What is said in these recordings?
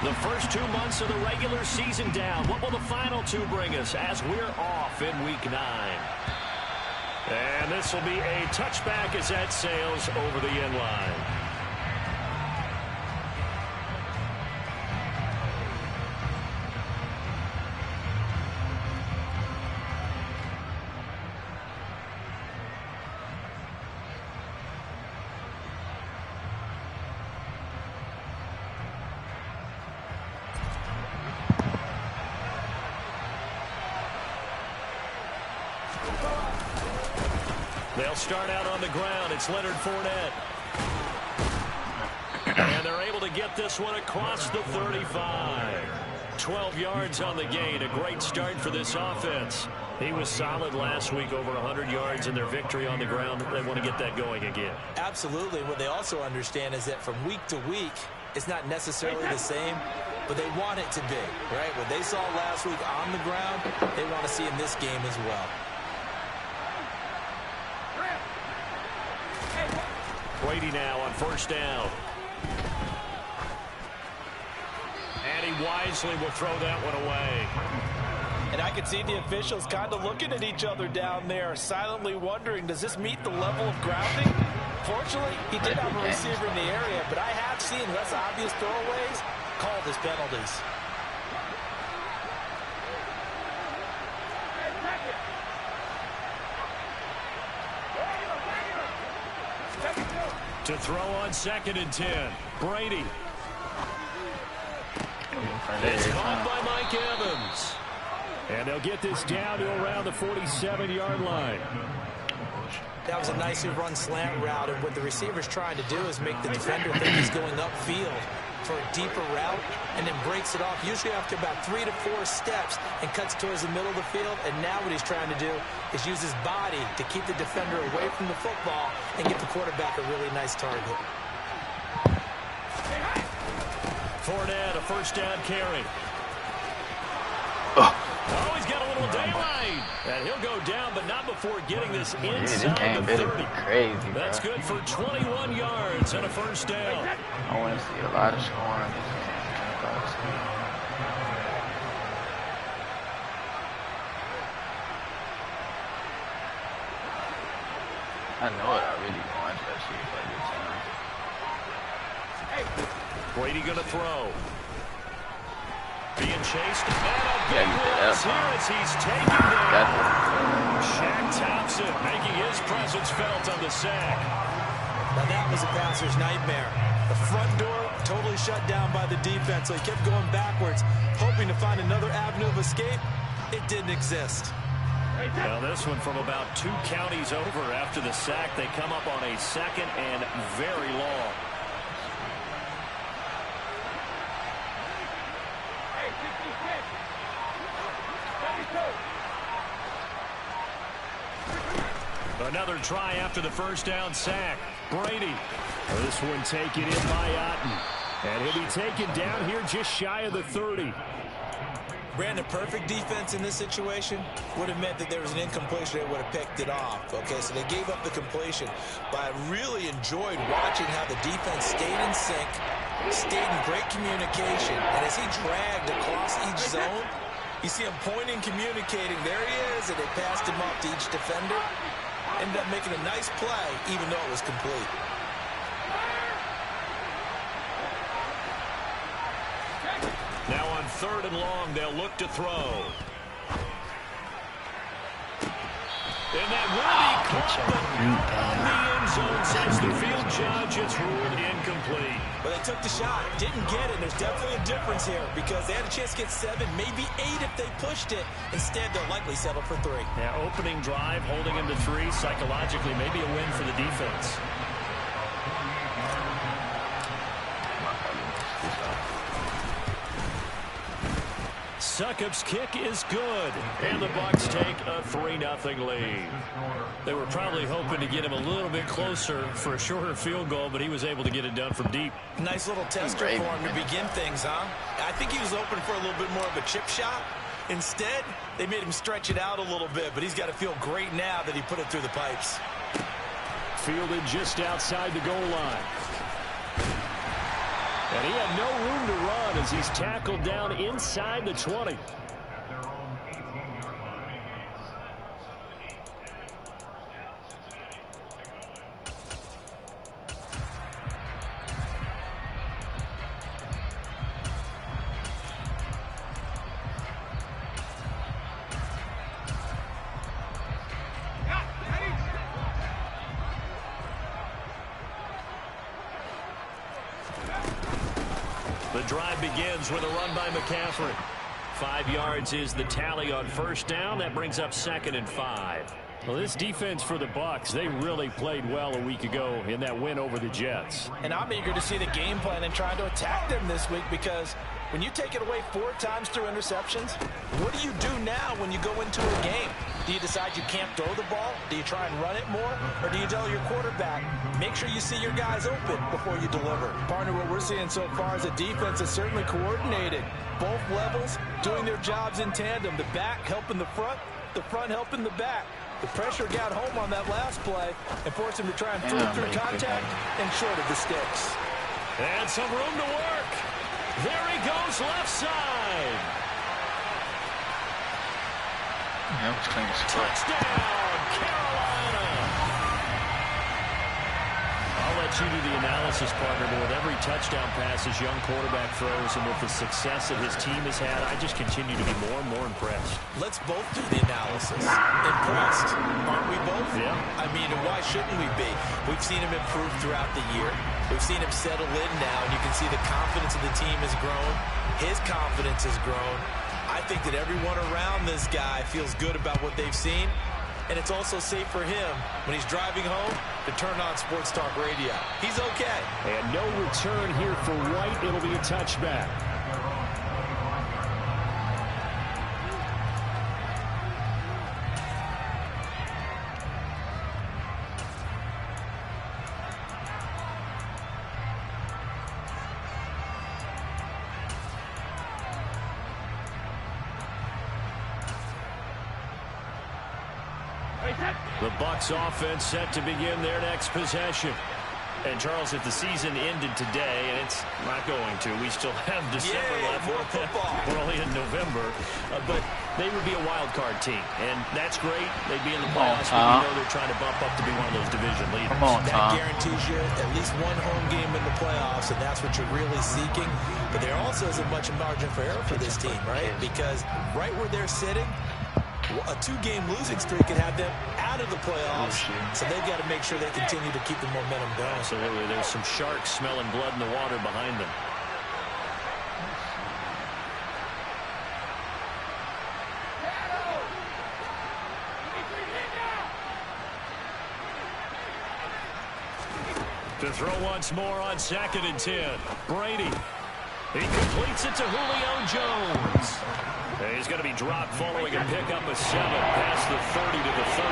The first 2 months of the regular season down. What will the final 2 bring us as we're off in Week 9? And this will be a touchback as that sails over the end line. They'll start out on the ground. It's Leonard Fournette. And they're able to get this one across the 35. 12 yards on the gain. A great start for this offense. He was solid last week, over 100 yards in their victory on the ground. They want to get that going again. Absolutely. What they also understand is that from week to week, it's not necessarily the same, but they want it to be, right? What they saw last week on the ground, they want to see in this game as well. Brady now on first down. And he wisely will throw that one away. And I could see the officials kind of looking at each other down there, silently wondering, does this meet the level of grounding? Fortunately, he did have a receiver in the area, but I have seen less obvious throwaways called as penalties. To throw on 2nd and 10. Brady. It's caught by Mike Evans. And they'll get this down to around the 47-yard line. That was a nicely run slant route, and what the receiver's trying to do is make the defender think he's going upfield for a deeper route, and then breaks it off, usually after about 3 to 4 steps, and cuts towards the middle of the field. And now what he's trying to do is use his body to keep the defender away from the football and get the quarterback a really nice target. Fournette, a first down carry. Oh, he's got a little daylight. And he'll go down, but not before getting this inside the 30. Crazy, That's good for 21 yards and a first down. I want to see a lot of scoring. I know it. I really want that shit like this. Brady going to throw. Being chased. And a big loss here as he's taken down. Shaq Thompson making his presence felt on the sack. Now that was a passer's nightmare. The front door totally shut down by the defense, so he kept going backwards, hoping to find another avenue of escape. It didn't exist. Now this one from about 2 counties over after the sack. They come up on a 2nd and very long. Another try after the first down sack. Brady. This one taken in by Otten. And he'll be taken down here just shy of the 30. Brandon, perfect defense in this situation would have meant that there was an incompletion. They would have picked it off. Okay, so they gave up the completion. But I really enjoyed watching how the defense stayed in sync, stayed in great communication. And as he dragged across each zone, you see him pointing, communicating. There he is, and they passed him off to each defender. Ended up making a nice play, even though it was complete. Now on 3rd and long, they'll look to throw. And that will be caught on the end zone, says the field judge. It's ruled incomplete. But they took the shot, didn't get it. There's definitely a difference here because they had a chance to get 7, maybe 8 if they pushed it. Instead, they'll likely settle for 3. Yeah, opening drive, holding him to 3, psychologically, maybe a win for the defense. Succop's kick is good, and the Bucs take a 3-0 lead. They were probably hoping to get him a little bit closer for a shorter field goal, but he was able to get it done from deep. Nice little tester for him to begin things, huh? I think he was hoping for a little bit more of a chip shot. Instead, they made him stretch it out a little bit, but he's got to feel great now that he put it through the pipes. Fielded just outside the goal line. And he had no room to run as he's tackled down inside the 20. The drive begins with a run by McCaffrey. 5 yards is the tally on first down. That brings up 2nd and 5. Well, this defense for the Bucs, they really played well a week ago in that win over the Jets. And I'm eager to see the game plan and trying to attack them this week, because when you take it away 4 times through interceptions, what do you do now when you go into a game? Do you decide you can't throw the ball? Do you try and run it more? Or do you tell your quarterback, make sure you see your guys open before you deliver? Partner, what we're seeing so far is a defense that's certainly coordinated. Both levels doing their jobs in tandem. The back helping the front helping the back. The pressure got home on that last play and forced him to try and throw through contact and short of the sticks. And some room to work. There he goes, left side. Yeah, it's clean as fuck. Touchdown, Carolina. I'll let you do the analysis, partner, but with every touchdown pass his young quarterback throws and with the success that his team has had, I just continue to be more and more impressed. Let's both do the analysis. Impressed, aren't we both? Yeah. I mean, why shouldn't we be? We've seen him improve throughout the year. We've seen him settle in now, and you can see the confidence of the team has grown. His confidence has grown. I think that everyone around this guy feels good about what they've seen, and it's also safe for him when he's driving home to turn on Sports Talk Radio. He's okay. And no return here for White. It'll be a touchback. The Bucs offense set to begin their next possession. And, Charles, if the season ended today, and it's not going to, we still have December left. More football. We're only in November. But they would be a wild card team. And that's great. They'd be in the playoffs, but we know they're trying to bump up to be one of those division leaders. That guarantees you at least one home game in the playoffs, and that's what you're really seeking. But there also isn't much margin for error for this team, right? Because right where they're sitting, a 2-game losing streak could have them out of the playoffs, so they've got to make sure they continue to keep the momentum going. Absolutely. There's some sharks smelling blood in the water behind them. To throw once more on 2nd and 10. Brady. He completes it to Julio Jones. He's going to be dropped following a pickup of 7 past the 30 to the 32.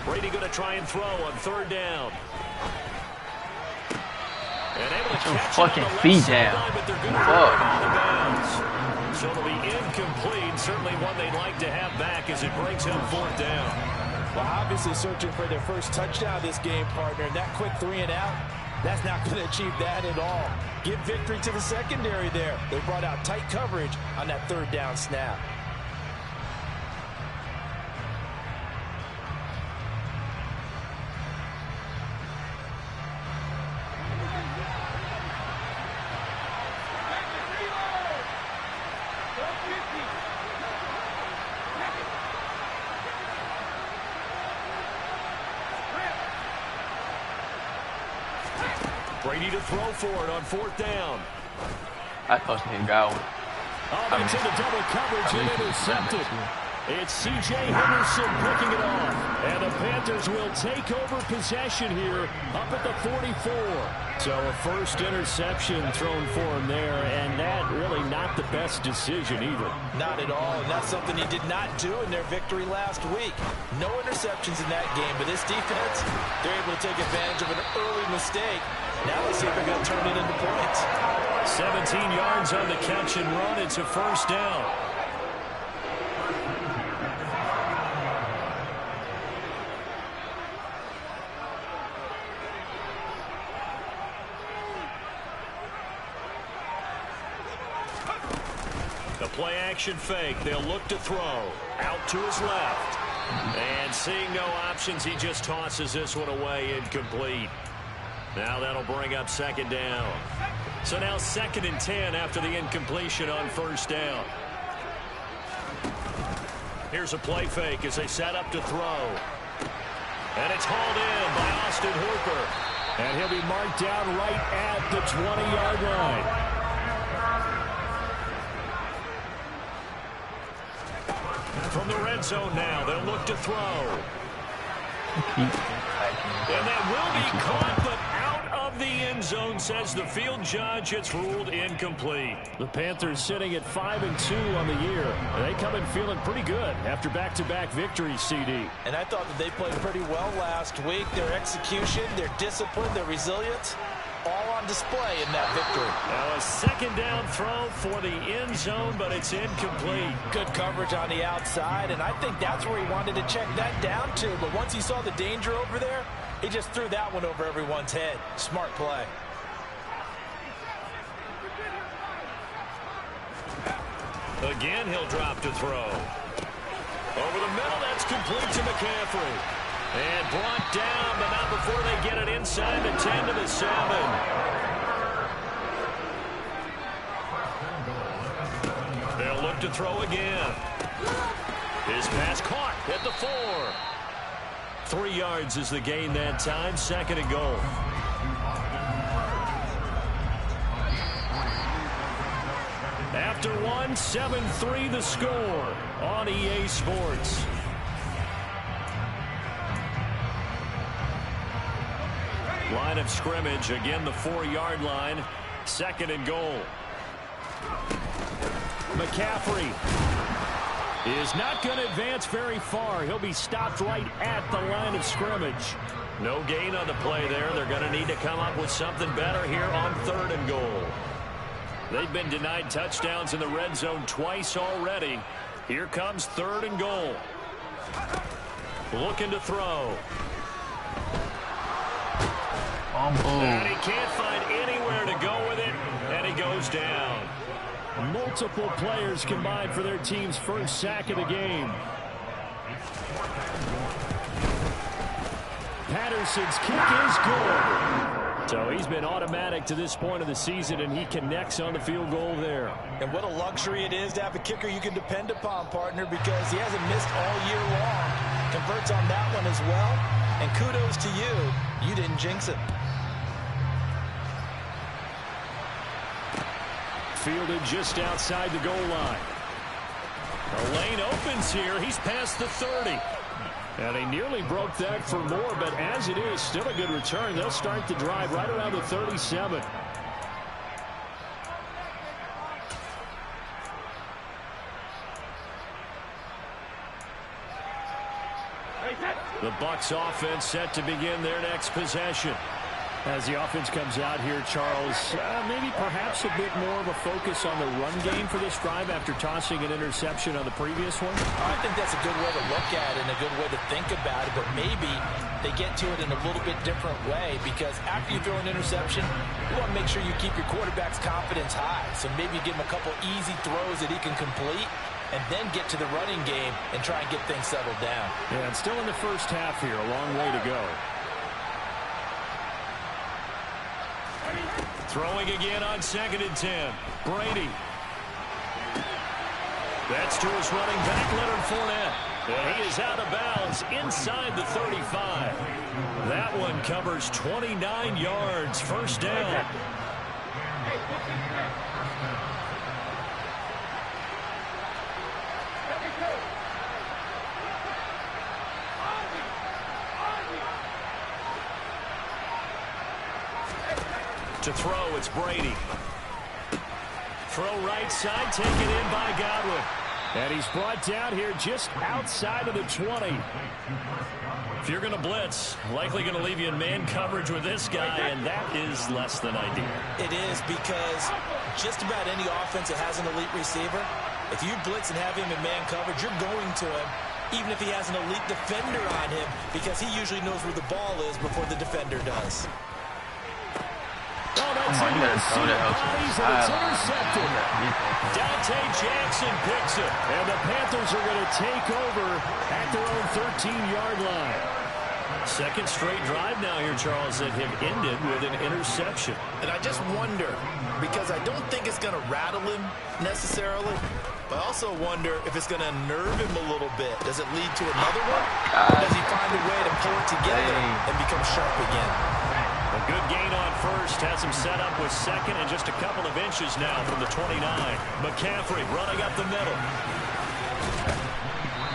Brady going to try and throw on 3rd down. And able to catch fucking feet down. But they're going to bring it out of bounds. So it'll be incomplete. Certainly one they'd like to have back as it brings him 4th down. Well, obviously searching for their first touchdown this game, partner. And that quick 3 and out, that's not going to achieve that at all. Give victory to the secondary there. They brought out tight coverage on that 3rd down snap. Brady to throw for it on 4th down. I thought he got one. Into the double coverage and intercepted. It's C.J. Henderson picking it off. And the Panthers will take over possession here up at the 44. So a first interception thrown for him there, and that really not the best decision either. Not at all, and that's something he did not do in their victory last week. No interceptions in that game, but this defense, they're able to take advantage of an early mistake. Now let's see if they're going to turn it into points. 17 yards on the catch and run. It's a first down. The play action fake. They'll look to throw. Out to his left. And seeing no options, he just tosses this one away, incomplete. Now that'll bring up second down. So now 2nd and 10 after the incompletion on first down. Here's a play fake as they set up to throw. And it's hauled in by Austin Hooper. And he'll be marked down right at the 20-yard line. From the red zone now, they'll look to throw. And that will be caught, but out of the end zone, says the field judge. It's ruled incomplete. The Panthers sitting at 5-2 on the year. They come in feeling pretty good after back-to-back victories, CD. And I thought that they played pretty well last week. Their execution, their discipline, their resilience, all on display in that victory. Now a second down throw for the end zone, but it's incomplete. Good coverage on the outside, and I think that's where he wanted to check that down to. But once he saw the danger over there, he just threw that one over everyone's head. Smart play. Again, he'll drop to throw. Over the middle, that's complete to McCaffrey. And brought down, but not before they get it inside the 10 to the 7. They'll look to throw again. His pass caught at the 4. 3 yards is the gain that time. 2nd and goal. After one, 7-3 the score on EA Sports. Line of scrimmage, again the 4-yard line. 2nd and goal. McCaffrey is not going to advance very far. He'll be stopped right at the line of scrimmage. No gain on the play there. They're going to need to come up with something better here on 3rd and goal. They've been denied touchdowns in the red zone twice already. Here comes 3rd and goal. Looking to throw. And he can't find anywhere to go with it, and he goes down. Multiple players combined for their team's first sack of the game. Patterson's kick is good. So he's been automatic to this point of the season, and he connects on the field goal there. And what a luxury it is to have a kicker you can depend upon, partner, because he hasn't missed all year long. Converts on that one as well. And kudos to you. You didn't jinx it. Fielded just outside the goal line. The lane opens here. He's past the 30. And he nearly broke that for more, but as it is, still a good return. They'll start the drive right around the 37. The Bucs offense set to begin their next possession. As the offense comes out here, Charles, maybe perhaps a bit more of a focus on the run game for this drive after tossing an interception on the previous one? I think that's a good way to look at it and a good way to think about it, but maybe they get to it in a little bit different way, because after you throw an interception, you want to make sure you keep your quarterback's confidence high. So maybe give him a couple easy throws that he can complete, and then get to the running game and try and get things settled down. Yeah, and still in the first half here, a long way to go. Throwing again on 2nd and 10. Brady. That's to his running back, Leonard Fournette. And he is out of bounds inside the 35. That one covers 29 yards. First down. To throw, it's Brady. Throw right side, taken in by Godwin. And he's brought down here just outside of the 20. If you're going to blitz, likely going to leave you in man coverage with this guy, and that is less than ideal. It is, because just about any offense that has an elite receiver, if you blitz and have him in man coverage, you're going to him, even if he has an elite defender on him, because he usually knows where the ball is before the defender does. You gotta throw that out to the Intercepted. Dante Jackson picks it, and the Panthers are going to take over at their own 13-yard line. Second straight drive now here, Charles, that have ended with an interception. And I just wonder, because I don't think it's going to rattle him necessarily, but I also wonder if it's going to unnerve him a little bit. Does it lead to another one? Or does he find a way to pull it together and become sharp again? A good gain on first has him set up with second and just a couple of inches now from the 29. McCaffrey running up the middle.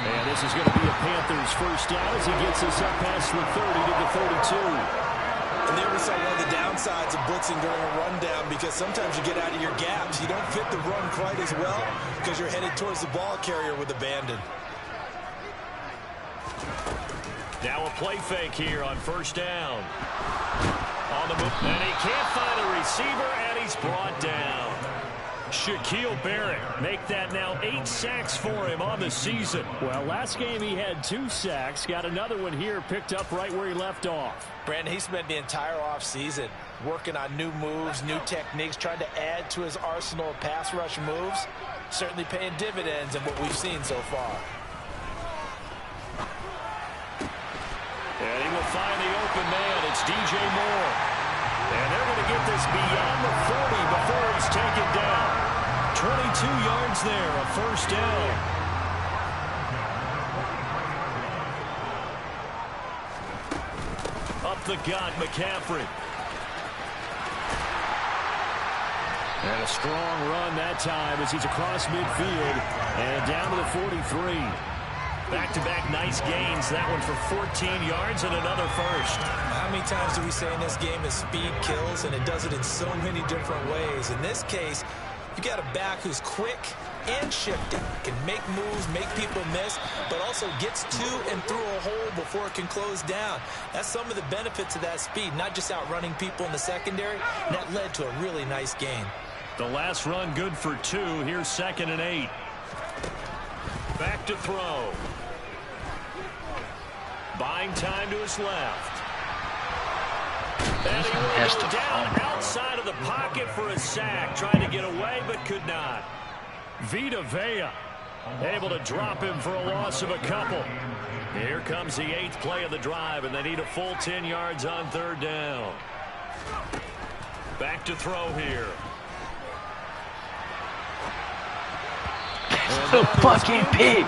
And this is going to be a Panthers first down as he gets us up past the 30 to the 32. And there we saw one of the downsides of blitzing during a rundown, because sometimes you get out of your gaps. You don't fit the run quite as well because you're headed towards the ball carrier with abandon. Now a play fake here on first down. On the move, and he can't find a receiver, and he's brought down. Shaquille Barrett make that now 8 sacks for him on the season. Well, last game he had 2 sacks. Got another one here, picked up right where he left off. Brandon, he spent the entire offseason working on new moves, new techniques, trying to add to his arsenal of pass rush moves. Certainly paying dividends in what we've seen so far. And he will find the open man. It's DJ Moore. And they're going to get this beyond the 40 before he's taken down. 22 yards there, a first down. Up the gut, McCaffrey. And a strong run that time as he's across midfield and down to the 43. Back-to-back nice gains. That one for 14 yards and another first. How many times do we say in this game that speed kills, and it does it in so many different ways? In this case, you got a back who's quick and shifting, can make moves, make people miss, but also gets to and through a hole before it can close down. That's some of the benefits of that speed, not just outrunning people in the secondary, and that led to a really nice gain. The last run good for 2. Here's 2nd and 8. Back to throw. Buying time to his left. And he will go down outside of the pocket for a sack. Trying to get away, but could not. Vita Vea able to drop him for a loss of a couple. Here comes the 8th play of the drive, and they need a full 10 yards on 3rd down. Back to throw here. So fucking pick.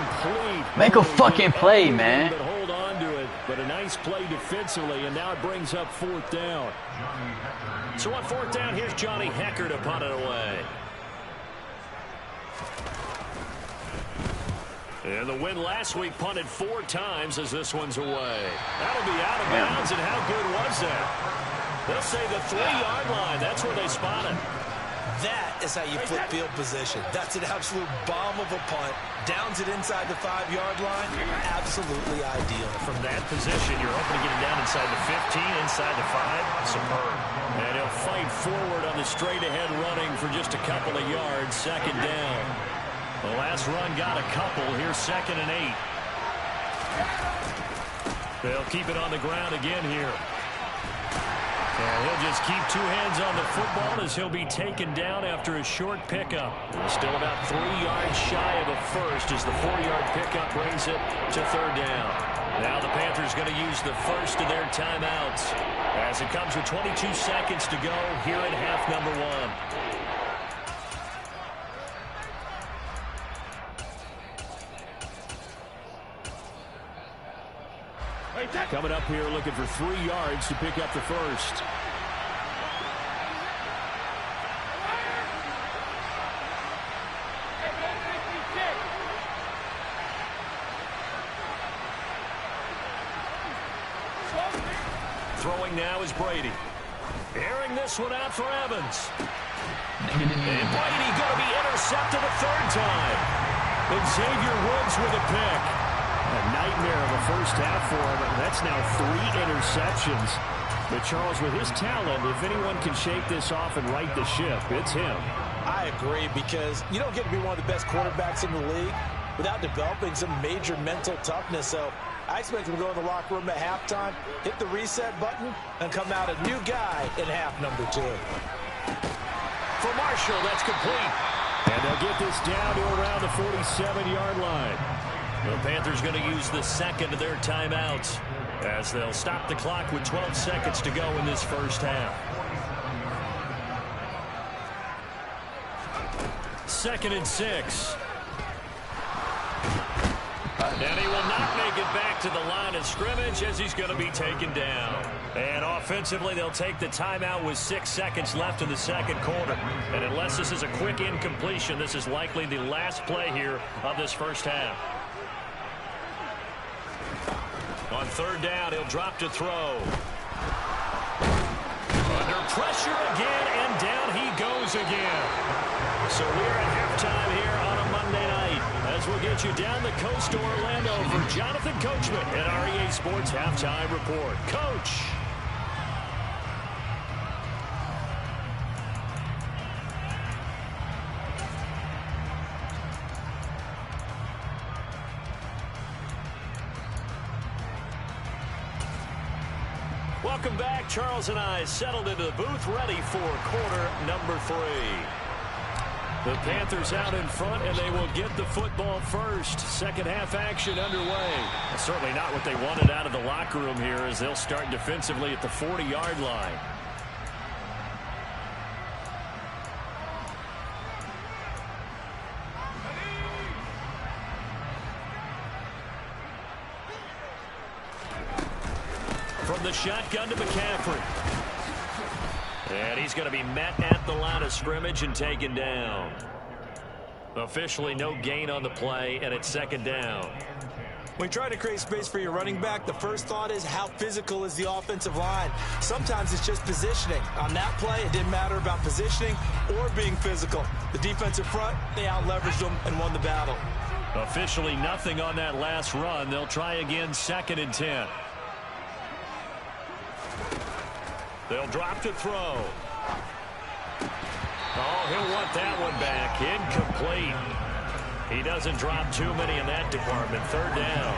Make a fucking play, man. But hold on to it. But a nice play defensively, and now it brings up 4th down. So on 4th down, here's Johnny Hecker to punt it away. And the win last week punted 4 times as this one's away. That'll be out of bounds, and how good was that? They'll say the 3-yard line. That's where they spot it. That is how you flip field position. That's an absolute bomb of a punt. Downs it inside the 5-yard line. Absolutely ideal. From that position, you're hoping to get it down inside the 15, inside the 5. Superb. And he'll fight forward on the straight-ahead running for just a couple of yards. 2nd down. The last run got a couple. Here's 2nd and 8. They'll keep it on the ground again here. And he'll just keep 2 hands on the football as he'll be taken down after a short pickup. Still about 3 yards shy of a first as the 4-yard pickup brings it to 3rd down. Now the Panthers going to use the first of their timeouts as it comes with 22 seconds to go here in half number 1. Coming up here looking for 3 yards to pick up the first. Throwing now is Brady. Airing this one out for Evans. And Brady going to be intercepted a third time. Xavier Woods with a pick. A nightmare of a first half for him. That's now 3 interceptions. But Charles, with his talent, if anyone can shake this off and right the ship, it's him. I agree, because you don't get to be one of the best quarterbacks in the league without developing some major mental toughness. So I expect him to go in the locker room at halftime, hit the reset button, and come out a new guy in half number 2. For Marshall, that's complete. And they'll get this down to around the 47-yard line. The Panthers going to use the second of their timeouts as they'll stop the clock with 12 seconds to go in this first half. 2nd and 6. And he will not make it back to the line of scrimmage as he's going to be taken down. And offensively, they'll take the timeout with 6 seconds left in the second quarter. And unless this is a quick incompletion, this is likely the last play here of this first half. On 3rd down, he'll drop to throw. Under pressure again, and down he goes again. So we're at halftime here on a Monday night as we'll get you down the coast to Orlando for Jonathan Coachman at our EA Sports Halftime Report. Coach. Welcome back. Charles and I settled into the booth, ready for quarter number 3. The Panthers out in front, and they will get the football first. Second half action underway. Certainly not what they wanted out of the locker room here as they'll start defensively at the 40-yard line. From the shotgun to McCaffrey. And he's going to be met at the line of scrimmage and taken down. Officially no gain on the play, and it's 2nd down. When you try to create space for your running back, the first thought is how physical is the offensive line. Sometimes it's just positioning. On that play, it didn't matter about positioning or being physical. The defensive front, they out-leveraged them and won the battle. Officially nothing on that last run. They'll try again 2nd and 10. They'll drop to throw. Oh, he'll want that one back. Incomplete. He doesn't drop too many in that department. 3rd down.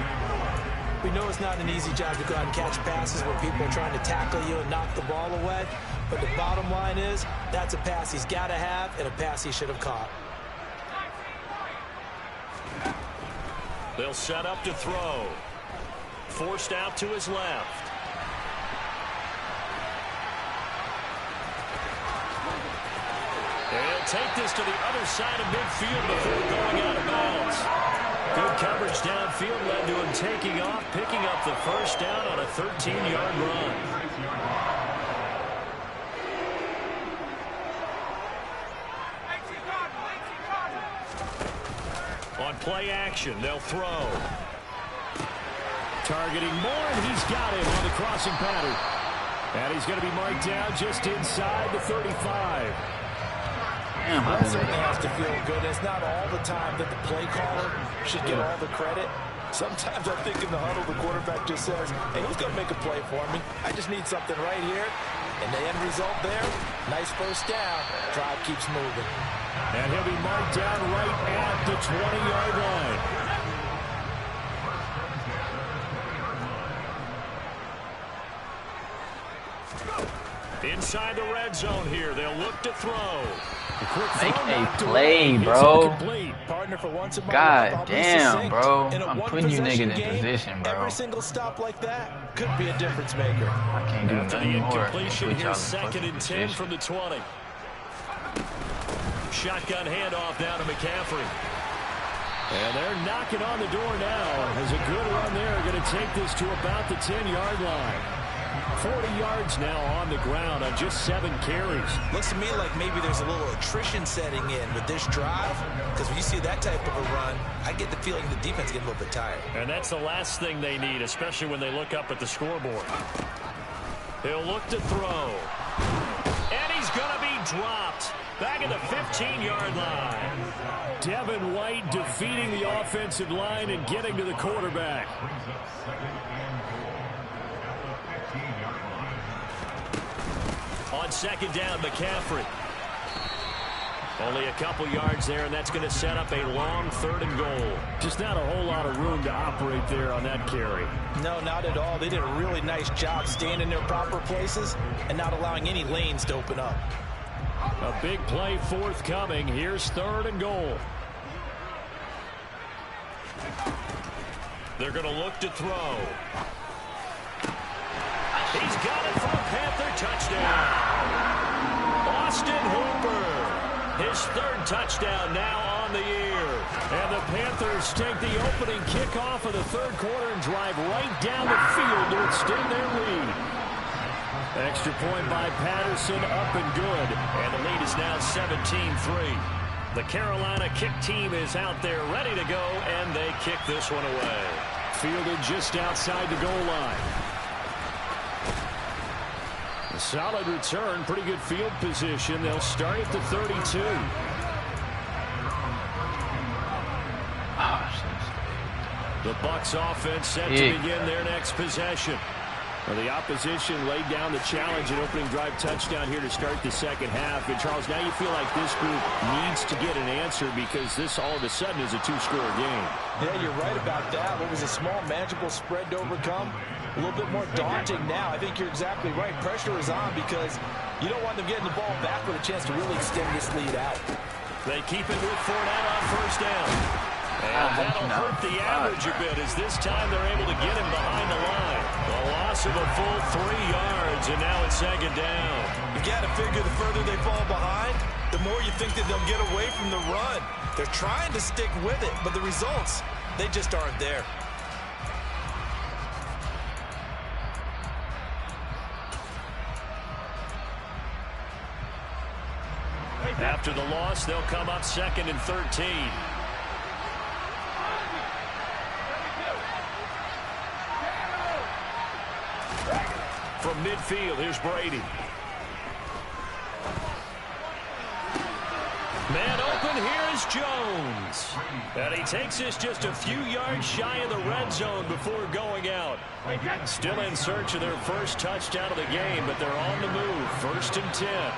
We know it's not an easy job to go out and catch passes when people are trying to tackle you and knock the ball away. But the bottom line is that's a pass he's got to have and a pass he should have caught. They'll set up to throw. Forced out to his left. He'll take this to the other side of midfield before going out of bounds. Good coverage downfield led to him taking off, picking up the first down on a 13-yard run. On play action, they'll throw. Targeting Moore, and he's got him on the crossing pattern. And he's going to be marked down just inside the 35. That certainly has to feel good. It's not all the time that the play caller should get all the credit. Sometimes I think in the huddle, the quarterback just says, hey, who's going to make a play for me? I just need something right here. And the end result there, nice first down. Drive keeps moving. And he'll be marked down right at the 20-yard line. Inside the red zone here, they'll look to throw. Make a play, bro. God damn, bro. I'm putting you niggas in position, bro. Every single stop like that could be a difference maker. I can't do nothing more. Incompletion here, 2nd and 10 from the 20. Shotgun handoff now to McCaffrey. And they're knocking on the door now. As a good run there, going to take this to about the 10-yard line. 40 yards now on the ground on just 7 carries. Looks to me like maybe there's a little attrition setting in with this drive, because when you see that type of a run, I get the feeling the defense getting a little bit tired. And that's the last thing they need, especially when they look up at the scoreboard. He'll look to throw. Targeting Moore, and he's got him on the crossing pattern. And he's going to be dropped. Back at the 15-yard line. Devin White defeating the offensive line and getting to the quarterback. On second down, McCaffrey. Only a couple yards there, and that's going to set up a long 3rd and goal. Just not a whole lot of room to operate there on that carry. No, not at all. They did a really nice job staying in their proper places and not allowing any lanes to open up. A big play forthcoming. Here's 3rd and goal. They're going to look to throw. He's got it for a Panther touchdown. Austin Hooper. His 3rd touchdown now on the year. And the Panthers take the opening kickoff of the 3rd quarter and drive right down the field to extend their lead. Extra point by Patterson, up and good. And the lead is now 17-3. The Carolina kick team is out there ready to go, and they kick this one away. Fielded just outside the goal line. A solid return, pretty good field position. They'll start at the 32. The Bucs offense set to begin their next possession. Well, the opposition laid down the challenge and opening drive touchdown here to start the second half. And, Charles, now you feel like this group needs to get an answer because this all of a sudden is a 2-score game. Yeah, you're right about that. What was a small, manageable spread to overcome? A little bit more daunting now. I think you're exactly right. Pressure is on because you don't want them getting the ball back with a chance to really extend this lead out. They keep it with Fournette on 1st down. And that'll hurt the average a bit as this time they're able to get him behind the line. A loss of a full 3 yards, and now it's 2nd down. You got to figure the further they fall behind, the more you think that they'll get away from the run. They're trying to stick with it, but the results, they just aren't there. After the loss, they'll come up 2nd and 13. From midfield, here's Brady. Man open, here is Jones. And he takes us just a few yards shy of the red zone before going out. Still in search of their first touchdown of the game, but they're on the move. 1st and 10.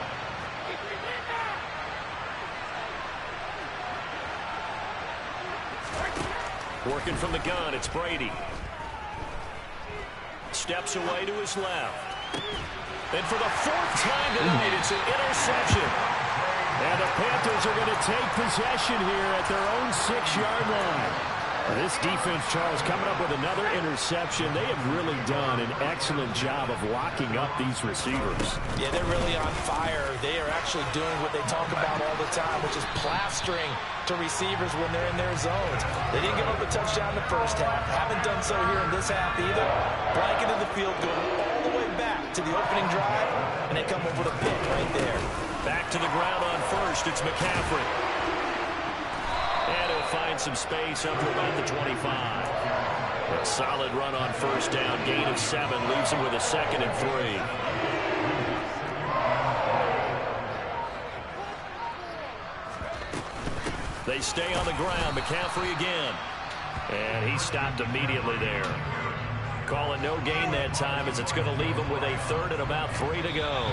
Working from the gun, it's Brady. Steps away to his left. And for the 4th time tonight, it's an interception. And the Panthers are going to take possession here at their own 6-yard line. This defense, Charles, coming up with another interception. They have really done an excellent job of locking up these receivers. Yeah, they're really on fire. They are actually doing what they talk about all the time, which is plastering to receivers when they're in their zones. They didn't give up a touchdown in the first half. Haven't done so here in this half either. Blanketed the field, going all the way back to the opening drive, and they come up with a pick right there. Back to the ground on 1st, it's McCaffrey. And he'll find some space up to about the 25. A solid run on 1st down, gain of 7, leaves him with a 2nd and 3. They stay on the ground. McCaffrey again. And he stopped immediately there. Call it no gain that time as it's going to leave him with a 3rd and about 3 to go.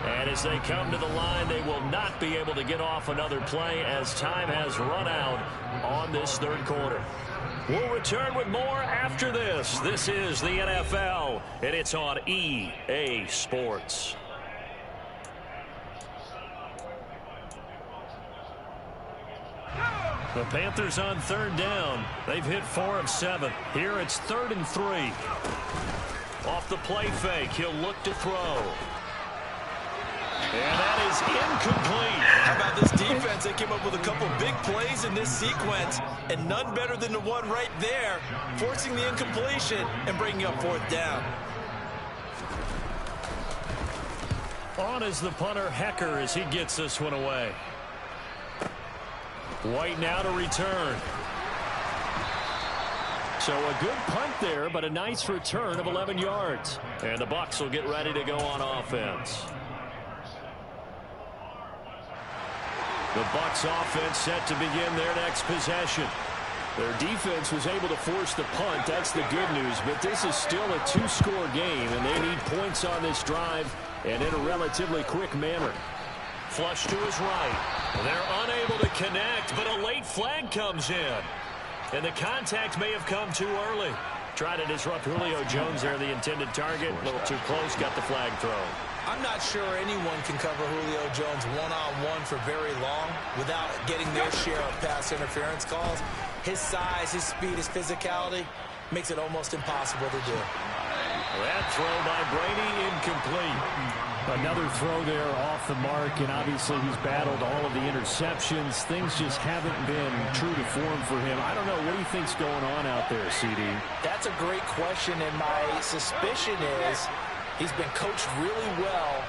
And as they come to the line, they will not be able to get off another play as time has run out on this 3rd quarter. We'll return with more after this. This is the NFL, and it's on EA Sports. The Panthers on 3rd down. They've hit 4 of 7. Here it's 3rd and 3. Off the play fake, he'll look to throw. And that is incomplete. How about this defense? They came up with a couple big plays in this sequence, and none better than the one right there, forcing the incompletion and bringing up 4th down. On is the punter, Hecker, as he gets this one away. White now to return. So a good punt there, but a nice return of 11 yards. And the Bucs will get ready to go on offense. The Bucs offense set to begin their next possession. Their defense was able to force the punt. That's the good news. But this is still a two-score game, and they need points on this drive and in a relatively quick manner. Flush to his right. They're unable to connect, but a late flag comes in. And the contact may have come too early. Try to disrupt Julio Jones there, the intended target. A little too close, got the flag thrown. I'm not sure anyone can cover Julio Jones one-on-one for very long without getting their share of pass interference calls. His size, his speed, his physicality makes it almost impossible to do. That throw by Brady incomplete. Another throw there off the mark, and obviously he's battled all of the interceptions. Things just haven't been true to form for him. I don't know. What do you think's going on out there, CD? That's a great question, and my suspicion is he's been coached really well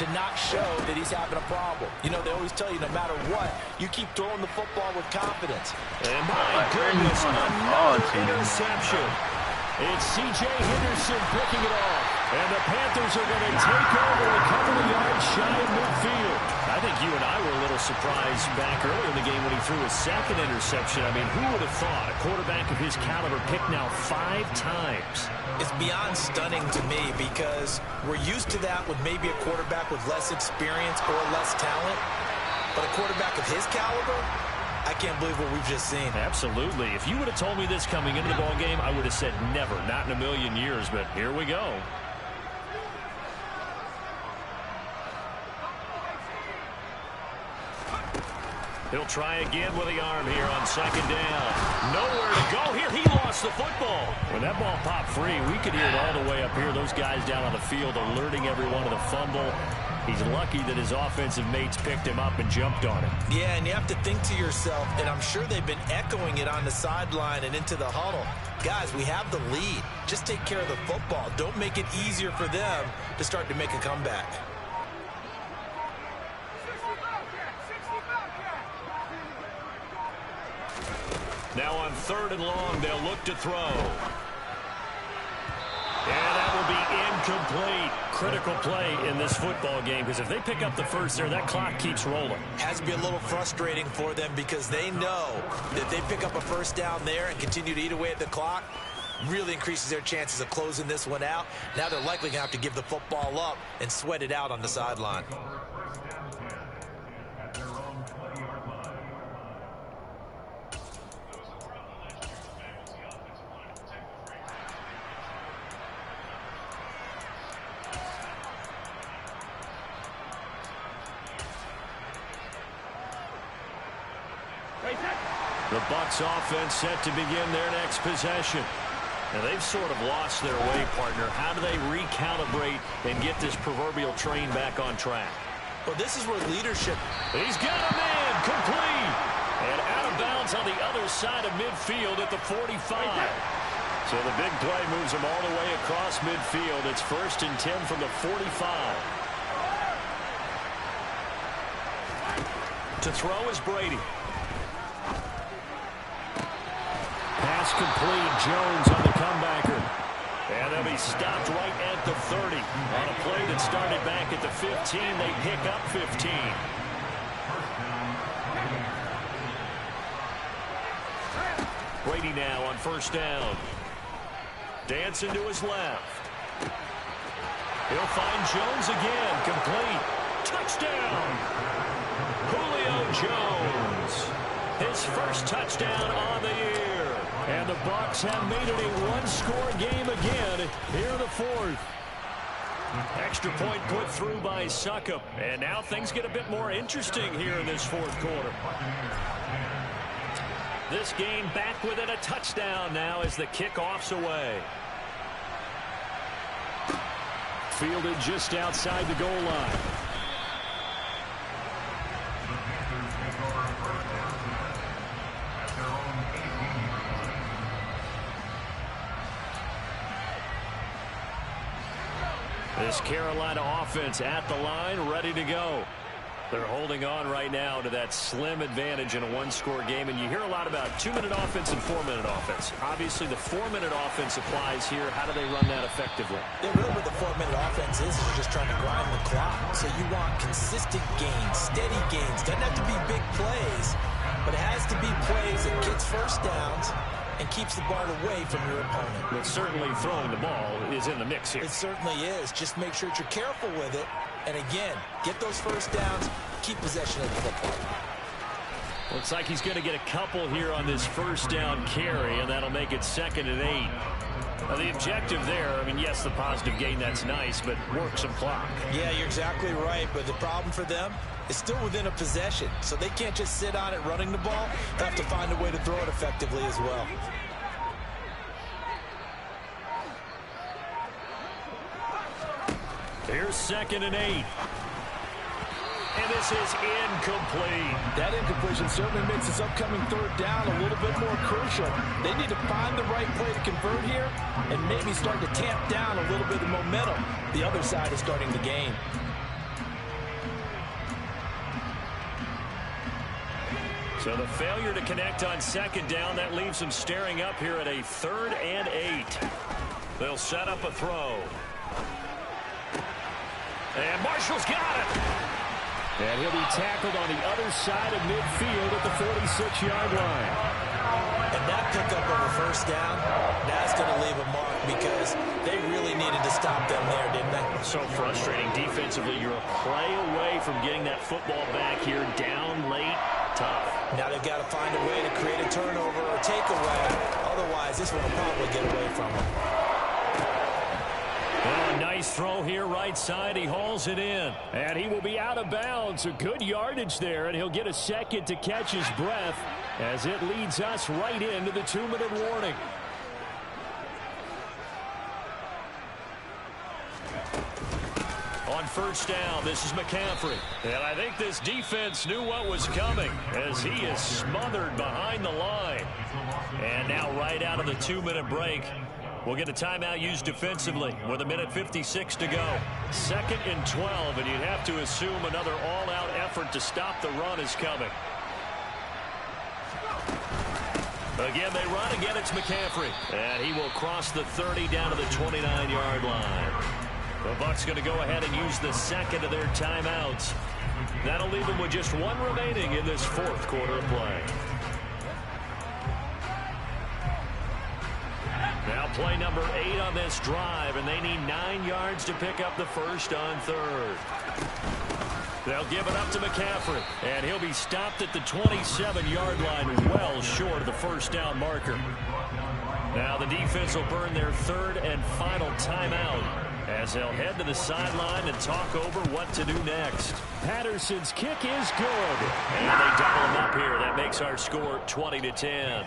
to not show that he's having a problem. You know, they always tell you no matter what, you keep throwing the football with confidence. And my goodness, another interception. It's C.J. Henderson picking it off. And the Panthers are going to take over a couple of yards shy of midfield. I think you and I were a little surprised back earlier in the game when he threw his second interception. I mean, who would have thought a quarterback of his caliber picked now 5 times? It's beyond stunning to me because we're used to that with maybe a quarterback with less experience or less talent. But a quarterback of his caliber, I can't believe what we've just seen. Absolutely. If you would have told me this coming into the ball game, I would have said never, not in a million years. But here we go. He'll try again with the arm here on second down. Nowhere to go here. He lost the football. When that ball popped free, we could hear it all the way up here. Those guys down on the field alerting everyone of the fumble. He's lucky that his offensive mates picked him up and jumped on him. Yeah, and you have to think to yourself, and I'm sure they've been echoing it on the sideline and into the huddle. Guys, we have the lead. Just take care of the football. Don't make it easier for them to start to make a comeback. Now on 3rd and long, they'll look to throw. And that will be incomplete. Critical play in this football game because if they pick up the first there, that clock keeps rolling. Has to be a little frustrating for them because they know that if they pick up a first down there and continue to eat away at the clock, really increases their chances of closing this one out. Now they're likely going to have to give the football up and sweat it out on the sideline. The Bucs offense set to begin their next possession. And they've sort of lost their way, partner. How do they recalibrate and get this proverbial train back on track? Well, this is where leadership... He's got a man complete. And out of bounds on the other side of midfield at the 45. So the big play moves him all the way across midfield. It's 1st and 10 from the 45. To throw is Brady. Pass complete. Jones on the comebacker. And they'll be stopped right at the 30. On a play that started back at the 15, they pick up 15. Brady now on 1st down. Dancing to his left. He'll find Jones again. Complete. Touchdown. Julio Jones. His first touchdown on the year. And the Bucs have made it a one-score game again here in the 4th. Extra point put through by Succop. And now things get a bit more interesting here in this 4th quarter. This game back within a touchdown now as the kickoff's away. Fielded just outside the goal line. This Carolina offense at the line, ready to go. They're holding on right now to that slim advantage in a one-score game, and you hear a lot about 2-minute offense and 4-minute offense. Obviously, the 4-minute offense applies here. How do they run that effectively? Yeah, really what the 4-minute offense is you're just trying to grind the clock. So you want consistent gains, steady gains. Doesn't have to be big plays, but it has to be plays that gets first downs and keeps the ball away from your opponent. But certainly throwing the ball is in the mix here. It certainly is. Just make sure that you're careful with it. And again, get those first downs, keep possession of the football. Looks like he's going to get a couple here on this first down carry, and that'll make it 2nd and 8. Now, the objective there, I mean, yes, the positive gain, that's nice, but work some clock. Yeah, you're exactly right, but the problem for them is still within a possession, so they can't just sit on it running the ball. They have to find a way to throw it effectively as well. Here's 2nd and 8. And this is incomplete. That incompletion certainly makes this upcoming 3rd down a little bit more crucial. They need to find the right play to convert here and maybe start to tamp down a little bit of momentum. The other side is starting the game. So the failure to connect on 2nd down, that leaves them staring up here at a 3rd and 8. They'll set up a throw. And Marshall's got it. And he'll be tackled on the other side of midfield at the 46-yard line. And that pickup of a first down, that's going to leave a mark because they really needed to stop them there, didn't they? So frustrating defensively. You're a play away from getting that football back here, down late, tough. Now they've got to find a way to create a turnover or takeaway. Otherwise, this one will probably get away from them. Well, a nice throw here, right side. He hauls it in. And he will be out of bounds. A good yardage there, and he'll get a second to catch his breath as it leads us right into the 2-minute warning. On first down, this is McCaffrey. And I think this defense knew what was coming as he is smothered behind the line. And now right out of the 2-minute break, we'll get a timeout used defensively with 1:56 to go. 2nd and 12, and you'd have to assume another all-out effort to stop the run is coming. Again, they run. Again, it's McCaffrey. And he will cross the 30 down to the 29-yard line. The Bucs going to go ahead and use the 2nd of their timeouts. That'll leave them with just 1 remaining in this 4th quarter of play. Now play number 8 on this drive, and they need 9 yards to pick up the first on 3rd. They'll give it up to McCaffrey, and he'll be stopped at the 27-yard line, well short of the first down marker. Now the defense will burn their 3rd and final timeout as they'll head to the sideline and talk over what to do next. Patterson's kick is good, and they double him up here. That makes our score 20-10.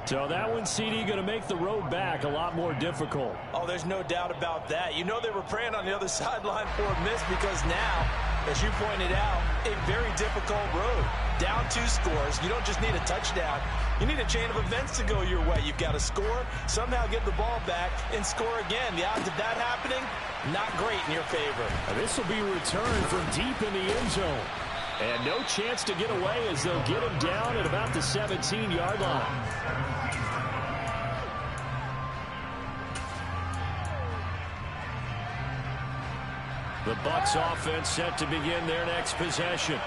So that one, CD, going to make the road back a lot more difficult. Oh, there's no doubt about that. You know they were praying on the other sideline for a miss because now, as you pointed out, a very difficult road. Down 2 scores. You don't just need a touchdown. You need a chain of events to go your way. You've got to score, somehow get the ball back, and score again. The odds of that happening, not great in your favor. This will be returned from deep in the end zone. And no chance to get away as they'll get him down at about the 17-yard line. The Bucs offense set to begin their next possession.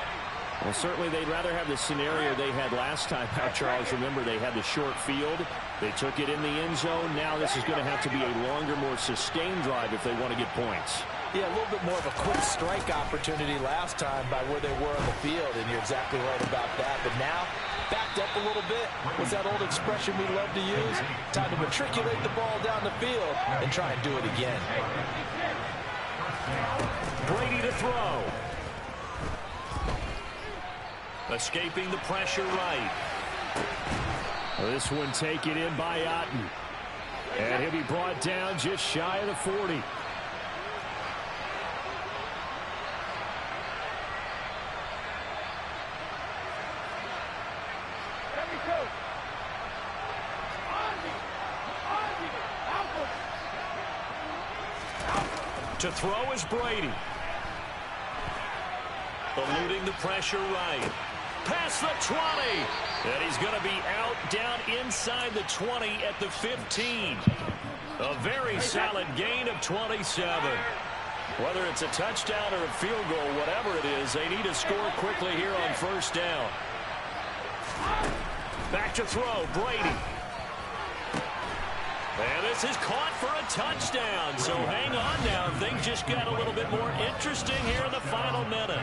Well, certainly they'd rather have the scenario they had last time out, Charles. Remember, they had the short field. They took it in the end zone. Now this is going to have to be a longer, more sustained drive if they want to get points. Yeah, a little bit more of a quick strike opportunity last time by where they were on the field, and you're exactly right about that. But now, backed up a little bit. What's that old expression we love to use? Time to matriculate the ball down the field and try and do it again. Brady to throw. Escaping the pressure right. This one taken in by Otten. And he'll be brought down just shy of the 40. To throw is Brady. Eluding the pressure right. Past the 20. And he's going to be out down inside the 20 at the 15. A very solid gain of 27. Whether it's a touchdown or a field goal, whatever it is, they need to score quickly here on first down. Back to throw, Brady. And this is caught for a touchdown. So hang on now. Things just got a little bit more interesting here in the final minute.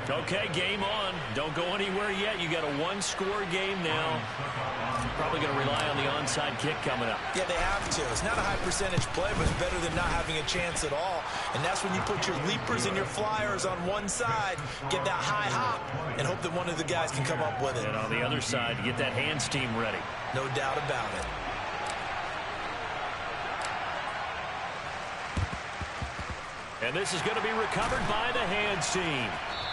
Okay, game on. Don't go anywhere yet. You got a one-score game now. Probably going to rely on the onside kick coming up. Yeah, they have to. It's not a high percentage play, but it's better than not having a chance at all. And that's when you put your leapers and your flyers on one side, get that high hop, and hope that one of the guys can come up with it. And on the other side, get that hands team ready. No doubt about it. And this is going to be recovered by the hands team.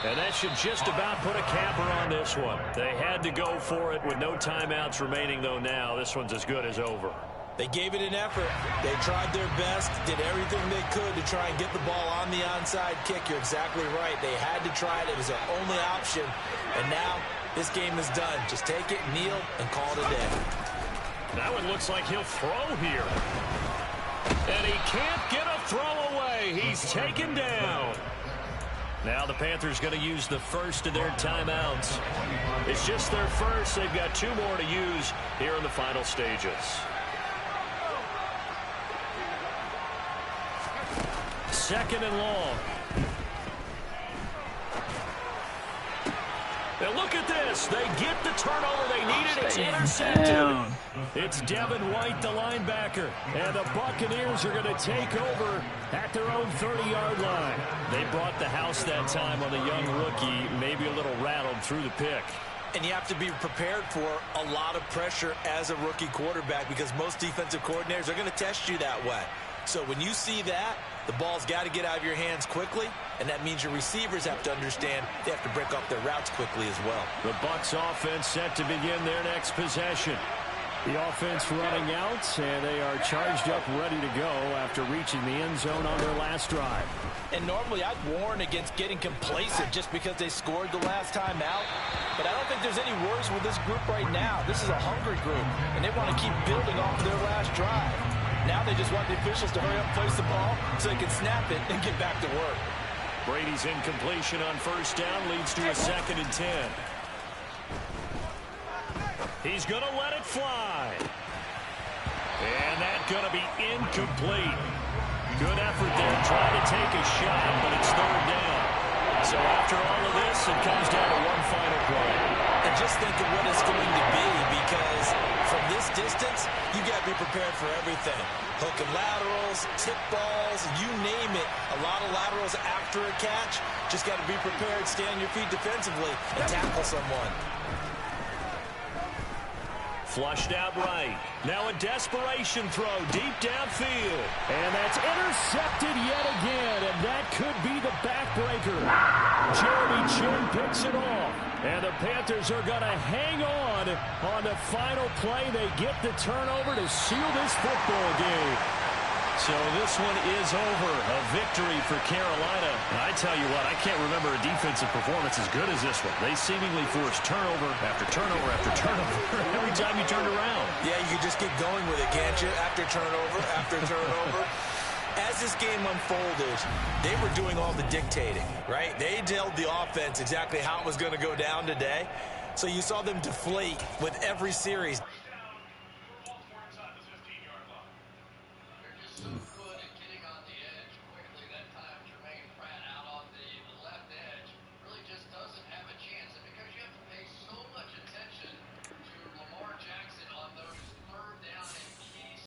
And that should just about put a capper on this one. They had to go for it with no timeouts remaining, though now. This one's as good as over. They gave it an effort. They tried their best, did everything they could to try and get the ball on the onside kick. You're exactly right. They had to try it. It was their only option. And now this game is done. Just take it, kneel, and call it a day. That one looks like he'll throw here. And he can't get a throw away. He's taken down. Now the Panthers going to use the first of their timeouts. It's just their first. They've got two more to use here in the final stages. Second and long. Now look at this. They get the turnover they needed. It's intercepted. It's Devin White, the linebacker. And the Buccaneers are going to take over at their own 30-yard line. They brought the house that time on the young rookie, maybe a little rattled through the pick. And you have to be prepared for a lot of pressure as a rookie quarterback because most defensive coordinators are going to test you that way. So when you see that, the ball's got to get out of your hands quickly, and that means your receivers have to understand they have to break up their routes quickly as well. The Bucs offense set to begin their next possession. The offense running out, and they are charged up, ready to go after reaching the end zone on their last drive. And normally I'd warn against getting complacent just because they scored the last time out. But I don't think there's any worries with this group right now. This is a hungry group, and they want to keep building off of their last drive. Now they just want the officials to hurry up and place the ball so they can snap it and get back to work. Brady's incompletion on first down leads to a 2nd and 10. He's going to let it fly. And that's going to be incomplete. Good effort there trying to take a shot, but it's third down. So after all of this, it comes down to one final play. And just think of what it's going to be because from this distance, you got to be prepared for everything. Hook and laterals, tip balls, you name it. A lot of laterals after a catch. Just got to be prepared, stay on your feet defensively, and tackle someone. Flushed out right. Now a desperation throw deep downfield. And that's intercepted yet again, and that could be the backbreaker. Jeremy Chin picks it off. And the Panthers are going to hang on the final play. They get the turnover to seal this football game. So this one is over. A victory for Carolina. And I tell you what, I can't remember a defensive performance as good as this one. They seemingly forced turnover after turnover after turnover every time you turned around. Yeah, you could just get going with it, can't you? After turnover, after turnover. As this game unfolded, they were doing all the dictating, right? They told the offense exactly how it was going to go down today. So you saw them deflate with every series.